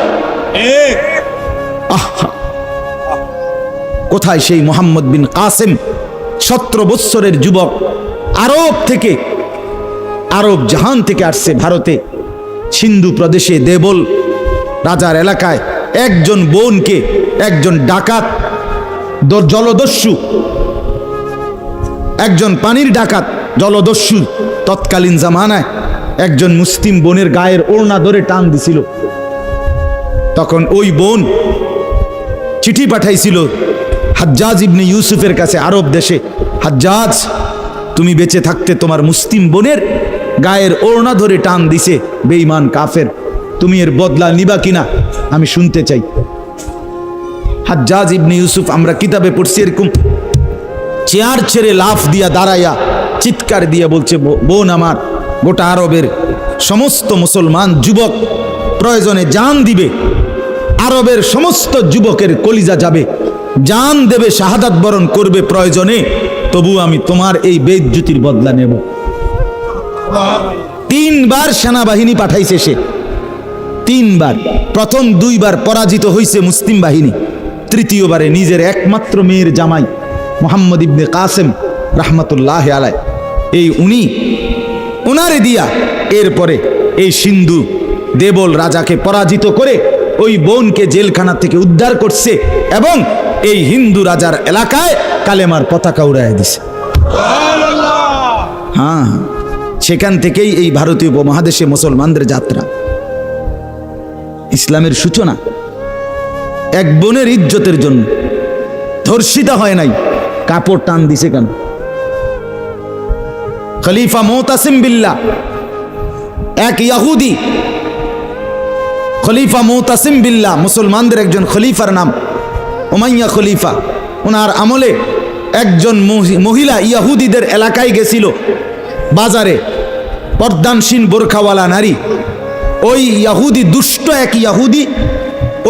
আহা, কোথায় সেই মোহাম্মদ বিন কাসেম, 17 বৎসরের যুবক, আরব থেকে, আরব জাহান থেকে আসছে ভারতে, সিন্ধু প্রদেশে দেবল রাজার এলাকায় একজন বোনকে একজন ডাকাত, জলদস্যু, একজন পানির ডাকাত জলদস্যু তৎকালীন জামানায় একজন মুসলিম বোনের গায়ের ওড়না ধরে টান দিছিল। তখন ওই বোন চিঠি পাঠাইছিল হাজ্জাজ ইবনে ইউসুফের কাছে আরব দেশে, হাজ্জাজ তুমি বেঁচে থাকতে তোমার মুসলিম বোনের গায়ের ওড়না ধরে টান দিছে বেঈমান কাফের, তুমি এর বদলা নিবা কিনা আমি শুনতে চাই। হাজ্জাজ ইবনে ইউসুফ, আমরা কিতাবে পড়ছি, এরকম চেয়ার ছেড়ে লাফ দিয়া দাঁড়াইয়া চিৎকার দিয়া বলছে, বোন আমার, গোটা আরবের সমস্ত মুসলমান যুবক প্রয়োজনে জান দিবে, আরবের সমস্ত যুবকের কলিজা যাবে, জান দেবে, শাহাদাত বরণ করবে প্রয়োজনে, তবু আমি তোমার এই বেইজ্জতির বদলা নেব। 3 বার সেনাবাহিনী পাঠাইছে সে, 3 বার, প্রথম 2 বার পরাজিত হয়েছে মুসলিম বাহিনী, তৃতীয়বারে নিজের একমাত্র মেয়ের জামাই মোহাম্মদ ইবনে কাসেম রাহমাতুল্লাহ আলাইহি, এই উনারে দিয়া এরপরে এই সিন্ধু দেবল রাজাকে পরাজিত করে ওই বোনকে জেলখানা থেকে উদ্ধার করছে এবং এই হিন্দু রাজার এলাকায় কালেমার পতাকা উড়াইয়া দিছে। হ্যাঁ, সেখান থেকেই এই ভারতীয় উপমহাদেশে মুসলমানদের যাত্রা, ইসলামের সূচনা। এক বোনের ইজ্জতের জন্য ধর্ষিতা হয় নাই, কাপড় টান দিছে কেন? খলিফা মুতাসিম বিল্লাহ, এক ইহুদি, খলিফা মুতাসিম বিল্লাহ মুসলমানদের একজন খলিফার নাম উমাইয়া খলিফা, ওনার আমলে একজন মহিলা ইহুদিদের এলাকায় গেছিল, বাজারে পর্দানসীন বোরখাওয়ালা নারী, ওই ইহুদি, দুষ্ট এক ইহুদি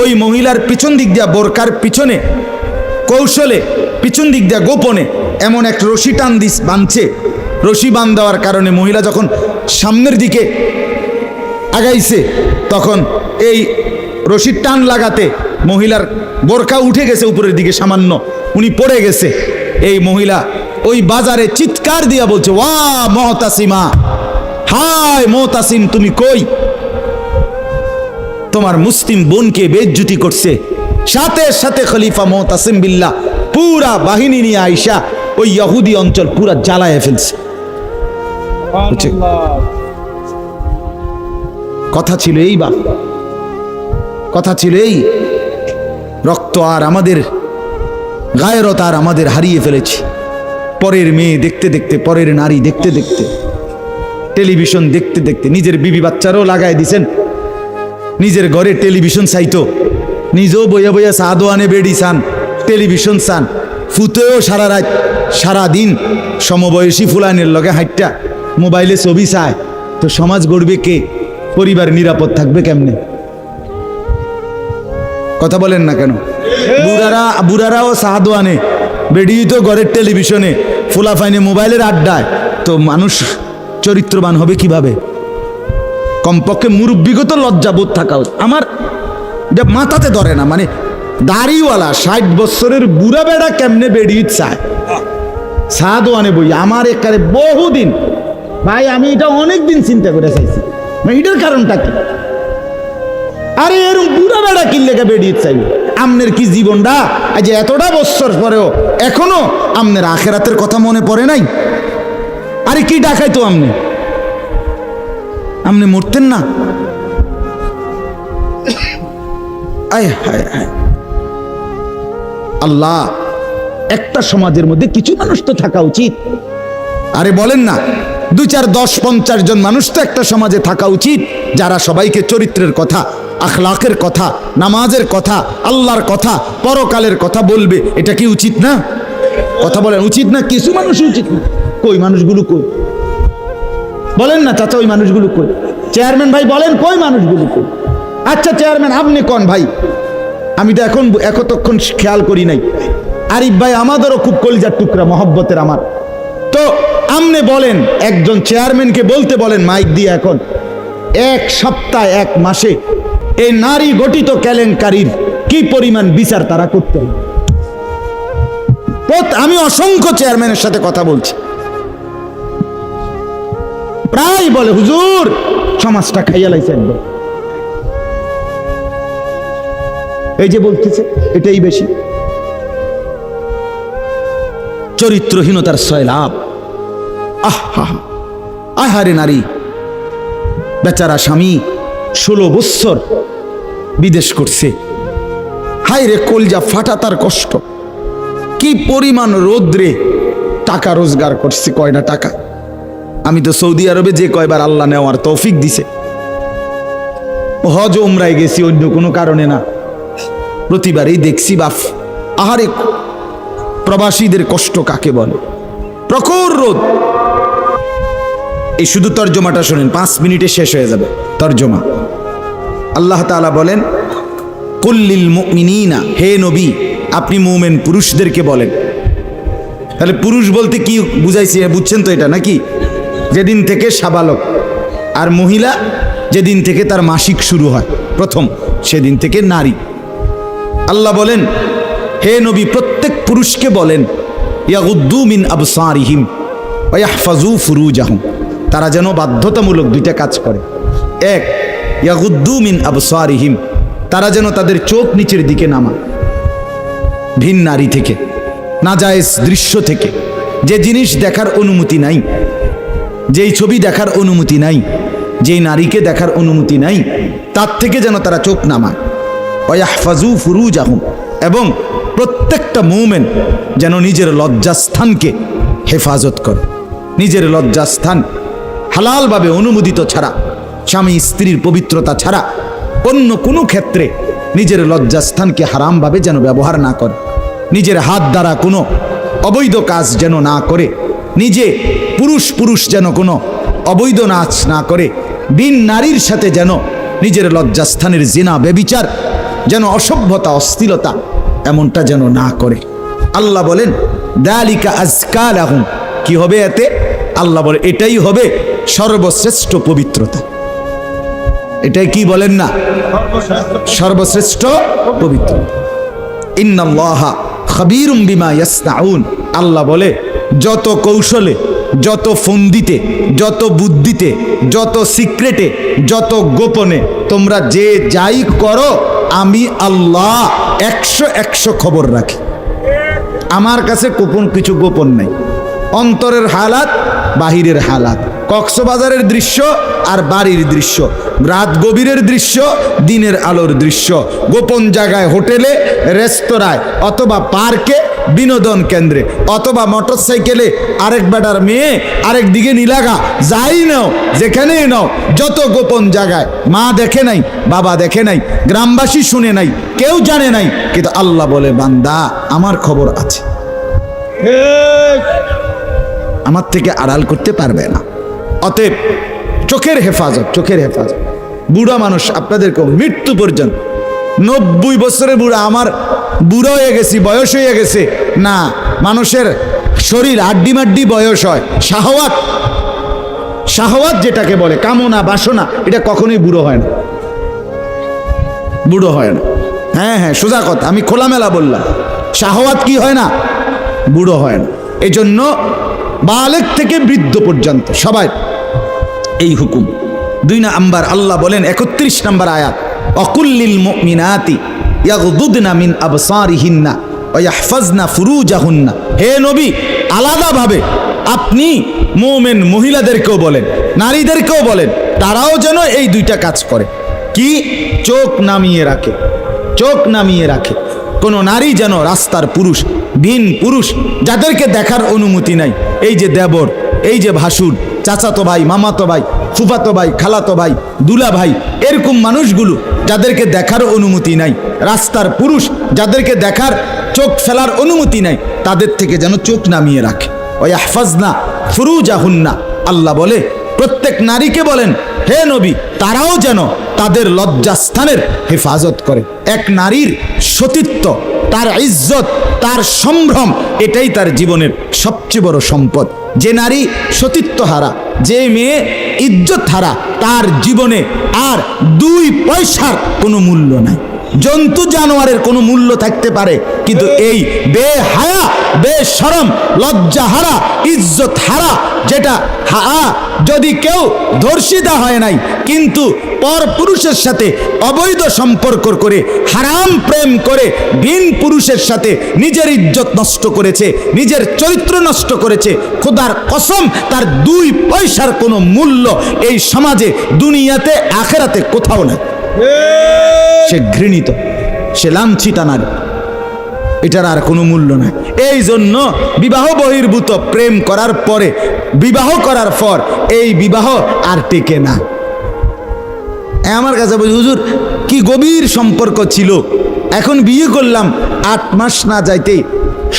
ওই মহিলার পিছন দিক দিয়া, বোরকার পিছনে কৌশলে পিছন দিক দিয়া গোপনে এমন এক রশি টান দিস বাঁধছে, রশি বাঁধ দেওয়ার কারণে মহিলা যখন সামনের দিকে আগাইছে তখন এই রশির টান লাগাতে মহিলার বোরকা উঠে গেছে উপরের দিকে সামান্য, উনি পড়ে গেছে। এই মহিলা ওই বাজারে চিৎকার দিয়া বলছে, ওয়া মুতাসিমা, হায় মুতাসিম তুমি কই, তোমার মুসলিম বোনকে বেইজ্জতি করছে। সাথে সাথে খলিফা মুতাসিম বিল্লাহ পুরা বাহিনী নিয়ে আইসা ওই ইহুদি অঞ্চল পুরা জ্বালায় ফেলছে। কথা ছিল এই, বা কথা ছিল এই, রক্ত আর আমাদের গায়রত আর আমাদের হারিয়ে ফেলেছি। পরের মেয়ে দেখতে দেখতে, পরের নারী দেখতে দেখতে, টেলিভিশন দেখতে দেখতে, নিজের বিবি বাচ্চারও লাগাই দিছেন, নিজের ঘরে টেলিভিশন চাইতো, নিজেও বইয়া বইয়া চা দোয়ানে বেড়ি চান, টেলিভিশন চান, ফুতেও সারা রাত সারা দিন সমবয়সী ফুলানের লগে হাইটটা মোবাইলে ছবি চায়, তো সমাজ গড়বে কে? পরিবার নিরাপদ থাকবে কেমনে? কথা বলেন না কেন? বুড়ারাও চা দোয়ানে, বেড়ি তো ঘরের টেলিভিশনে, ফুলাফাইনে মোবাইলের আড্ডায়, তো মানুষ চরিত্রবান হবে কিভাবে? কমপক্ষে মুরব্বিগত লজ্জাবোধ থাকা উচিত। আমার এটা মাথাতে ধরে না, মানে দাড়িওয়ালা 60 বছরের বুড়া বেড়া কেমনে বেড়িয়ে চায় চা দোয়ানে বই? আমার একারে বহুদিন ভাই, আমি এটা অনেকদিন চিন্তা করে চাইছি, এটার কারণটা কি? আরে এরকম বুড়া বেড়া কিনলেকে বেড়িয়ে চাইবে? আমনের কি জীবনটা আজ এতটা বছর পরেও এখনো আমনের আখেরাতের কথা মনে পড়ে নাই? আরে কি ডাকাইতো আমনে মরতেন না? আয় হায় হায়, আল্লাহ, একটা সমাজের মধ্যে কিছু মানুষ তো থাকা উচিত। আরে বলেন না, 2, 4, 10, 50 জন মানুষ তো একটা সমাজে থাকা উচিত, যারা সবাইকে চরিত্রের কথা আখলাকের কথা, নামাজের কথা, আল্লাহর কথা, পরকালের কথা বলবে, এটা কি উচিত না? কথা বলেন, উচিত না? কিছু মানুষ উচিত না। কই মানুষগুলো কই বলেন না চাচা, ওই মানুষগুলো কই? চেয়ারম্যান ভাই বলেন, কই মানুষগুলো কই? আচ্ছা চেয়ারম্যান আপনি কোন ভাই, আমি তো এতক্ষণ খেয়াল করি নাই। আরিফ ভাই আমাদেরও খুব কলিজার টুকরা, মহব্বতের আমার। তো আপনি বলেন, একজন চেয়ারম্যানকে বলতে বলেন মাইক দিয়ে, এখন এক সপ্তাহ এক মাসে এই নারী গঠিত কেলেঙ্কারির কি পরিমাণ বিচার তারা করতে হবে? আমি অসংখ্য চেয়ারম্যানের সাথে কথা বলছি, প্রায় বলে হুজুর সমাজটা খাইয়া লাইছে একদম। এই যে বলতেছে এটাই বেশি। চরিত্রহীনতার সয়লাভ। আহারে নারী, বেচারা স্বামী 16 বৎসর বিদেশ করছে, হায় রে কলজা ফাটা তার কষ্ট। কি পরিমাণ রোদ্রে টাকা রোজগার করছে, কয়টা টাকা। আমি তো সৌদি আরবে যে কয়বার আল্লাহ নেওয়ার তৌফিক দিছে, হজ উমরায় গেছি অন্য কোনো কারণে না, প্রতিবারই দেখছি বাফ আহারে প্রবাসীদের কষ্ট কাকে বলে। প্রখর রোদ। এই শুধু তর্জমাটা শোনেন, 5 মিনিটে শেষ হয়ে যাবে তর্জমা। আল্লাহ তাআলা বলেন, কুল্লিল মুমিনিনা, হে নবী আপনি মুমিন পুরুষদেরকে বলেন। তাহলে পুরুষ বলতে কি বুঝাইছি বুঝছেন তো এটা নাকি? যেদিন থেকে সাবালক, আর মহিলা যেদিন থেকে তার মাসিক শুরু হয় প্রথম, সেদিন থেকে নারী। আল্লাহ বলেন, হে নবী প্রত্যেক পুরুষকে বলেন, ইয়াগুদ্দু মিন আবসারিহিম ওয়া ইয়াহফাজু ফুরুজাহুম, তারা যেন বাধ্যতামূলক 2টা কাজ করে। এক, ইয়াগুদ্দু মিন আবসারিহিম, তারা যেন তাদের চোখ নিচের দিকে নামায় ভিন নারী থেকে, নাজায়েজ দৃশ্য থেকে, যে জিনিস দেখার অনুমতি নাই, যেই ছবি দেখার অনুমতি নাই, যেই নারীকে দেখার অনুমতি নাই, তার থেকে যেন তারা চোখ নামায়। ওয়া ইয়াহফাজু ফুরুজাহুম, এবং প্রত্যেকটা মুমিন যেন নিজের লজ্জাস্থানকে হেফাজত করে। নিজের লজ্জাস্থান হালালভাবে অনুমোদিত ছাড়া, স্বামী স্ত্রীর পবিত্রতা ছাড়া অন্য কোনো ক্ষেত্রে নিজের লজ্জাস্থানকে হারামভাবে যেন ব্যবহার না করে। নিজের হাত দ্বারা কোনো অবৈধ কাজ যেন না করে, নিজে পুরুষ যেন কোনো অবৈধ নাচ না করে, বিন নারীর সাথে যেন নিজের লজ্জাস্থানের জিনা বেবিচার, যেন অসভ্যতা অশ্লীলতা এমনটা যেন না করে। আল্লাহ বলেন, যালিকা আযকা লাহুম, কি হবে এতে? আল্লাহ বলে এটাই হবে সর্বশ্রেষ্ঠ পবিত্রতা। এটাই কি বলেন না? সর্বশ্রেষ্ঠ পবিত্রতা। ইন্নাল্লাহা খাবীরুম বিমা ইয়াসনাউন, আল্লাহ বলে যত কৌশলে, যত ফন্দিতে, যত বুদ্ধিতে, যত সিক্রেটে, যত গোপনে তোমরা যে যাই করো, আমি আল্লাহ 100 খবর রাখি। আমার কাছে গোপন কিছু গোপন নাই। অন্তরের হালাত, বাহিরের হালাত, কক্সবাজারের দৃশ্য আর বাড়ির দৃশ্য, রাত গভীরের দৃশ্য, দিনের আলোর দৃশ্য, গোপন জায়গায়, হোটেলে, রেস্তোরাঁয়, অথবা পার্কে, বিনোদন কেন্দ্রে, অথবা মোটরসাইকেলে আরেক বেটার মেয়ে আরেক দিকে নিলাগা, যাই নাও, যেখানেই নাও, যত গোপন জায়গায়, মা দেখে নাই, বাবা দেখে নাই, গ্রামবাসী শুনে নাই, কেউ জানে নাই, কিন্তু আল্লাহ বলে বান্দা আমার খবর আছে, আমার থেকে আড়াল করতে পারবে না। অতএব চোখের হেফাজত, চোখের হেফাজত। বুড়া মানুষ আপনাদেরকেও মৃত্যু পর্যন্ত, 90 বছরের বুড়া, আমার বুড়া হয়ে গেছি, বয়স হয়ে গেছে না, মানুষের শরীর আড্ডি মাড্ডি বয়স হয়। শাহওয়াত, শাহওয়াত যেটাকে বলে, কামনা বাসনা, এটা কখনোই বুড়ো হয় না, বুড়ো হয় না। হ্যাঁ হ্যাঁ, সোজা কথা, আমি খোলামেলা বললাম। শাহওয়াত কি হয় না? বুড়ো হয় না। এই জন্য বালেগ থেকে বৃদ্ধ পর্যন্ত সবাই এই হুকুম। 2 নাম্বার আল্লাহ বলেন 31 নম্বর আয়াত, অকুল্লিল মুমিনাতি ইয়াগদুদনা মিন আবসারিহিন্না ওয়া ইয়াহফাজনা ফুরুজাহুন্না, হে নবী আলাদাভাবে আপনি মুমিন মহিলাদেরকেও বলেন, নারীদেরকেও বলেন, তারাও যেন এই 2টা কাজ করে। কি? চোখ নামিয়ে রাখে, চোখ নামিয়ে রাখে। কোনো নারী যেন রাস্তার পুরুষ, ভিন পুরুষ যাদেরকে দেখার অনুমতি নাই, এই যে দেবর, এই যে ভাসুর, চাচাতো ভাই, মামাতো ভাই, ফুফাতো ভাই, খালাতো ভাই, দুলা ভাই, এরকম মানুষগুলো যাদেরকে দেখার অনুমতি নাই, রাস্তার পুরুষ যাদেরকে দেখার চোখ ফেলার অনুমতি নাই, তাদের থেকে যেন চোখ নামিয়ে রাখে। ওয়াহফাজনা ফুরুজাহুন্না, আল্লাহ বলে প্রত্যেক নারীকে বলেন হে নবী তারাও যেন তাদের লজ্জাস্থানের হেফাজত করে। এক নারীর সতীত্ব, তার ইজ্জত, তার সম্ভ্রম, এটাই তার জীবনের সবচেয়ে বড় সম্পদ। যে নারী সতীত্ব হারা, যে মেয়ে ইজ্জত হারা, তার জীবনে আর 2 পয়সার কোনো মূল্য নাই। জন্তু জানোয়ারের কোনো মূল্য থাকতে পারে, কিন্তু এই বেহায়া, বেশরম, লজ্জা হারা, ইজ্জত হারা, যেটা যদি কেউ ধর্ষিতা হয় নাই কিন্তু পর পুরুষের সাথে অবৈধ সম্পর্ক করে, হারাম প্রেম করে, ভিন পুরুষের সাথে নিজের ইজ্জত নষ্ট করেছে, নিজের চরিত্র নষ্ট করেছে, খোদার কসম তার 2 পয়সার কোনো মূল্য এই সমাজে, দুনিয়াতে, আখেরাতে কোথাও নাই। সে ঘৃণিত, সে লাঞ্ছিতা নারী, এটার আর কোনো মূল্য নাই। এই জন্য বিবাহ বহির্ভূত প্রেম করার পরে, বিবাহ করার পর এই বিবাহ আর টেকে না। আমার কাছে বলি, হুজুর কি গভীর সম্পর্ক ছিল, এখন বিয়ে করলাম 8 মাস না যাইতেই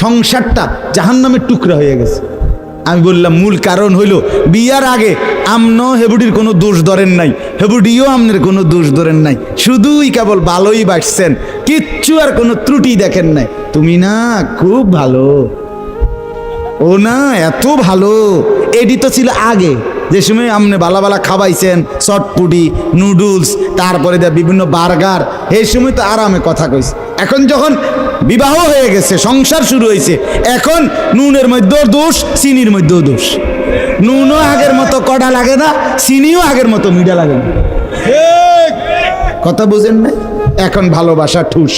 সংসারটা জাহান্নামের টুকরা হয়ে গেছে। আমি বললাম মূল কারণ হইল বিয়ার আগে আমনো হেবুডির কোনো দোষ ধরেন নাই, হেবুডিও আমনের কোনো দোষ ধরেন নাই, শুধুই কেবল ভালোই বাসছেন, কিচ্ছু আর কোনো ত্রুটি দেখেন নাই। তুমি না খুব ভালো, ও না এত ভালো, এডি তো ছিল আগে, যে সময় আমনে বালা বালা খাওয়াইছেন, চটপুটি, নুডলস, তারপরে বিভিন্ন বার্গার, এই সময় তো আরামে কথা কইছে। এখন যখন বিবাহ হয়ে গেছে, সংসার শুরু হয়েছে, এখন নুনের মধ্যেও দোষ, চিনির মধ্যেও দোষ। নুনও আগের মতো কড়া লাগে না, চিনিও আগের মতো মিঠা লাগে না। কথা বুঝেন না? এখন ভালোবাসা ঠুস।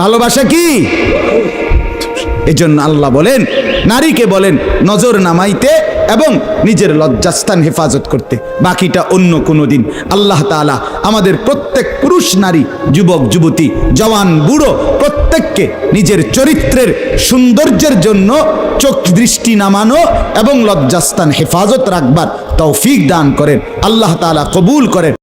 ভালোবাসা কি? এজন্য আল্লাহ বলেন, নারীকে বলেন নজর নামাইতে এবং নিজের লজ্জাস্থান হেফাজত করতে, বাকিটা অন্য কোনো দিন। আল্লাহ তাআলা আমাদের প্রত্যেক পুরুষ নারী, যুবক যুবতী, জওয়ান বুড়ো প্রত্যেককে নিজের চরিত্রের সৌন্দর্যের জন্য চোখ দৃষ্টি নামানো এবং লজ্জাস্থান হেফাজত রাখবার তৌফিক দান করেন। আল্লাহ তাআলা কবুল করেন।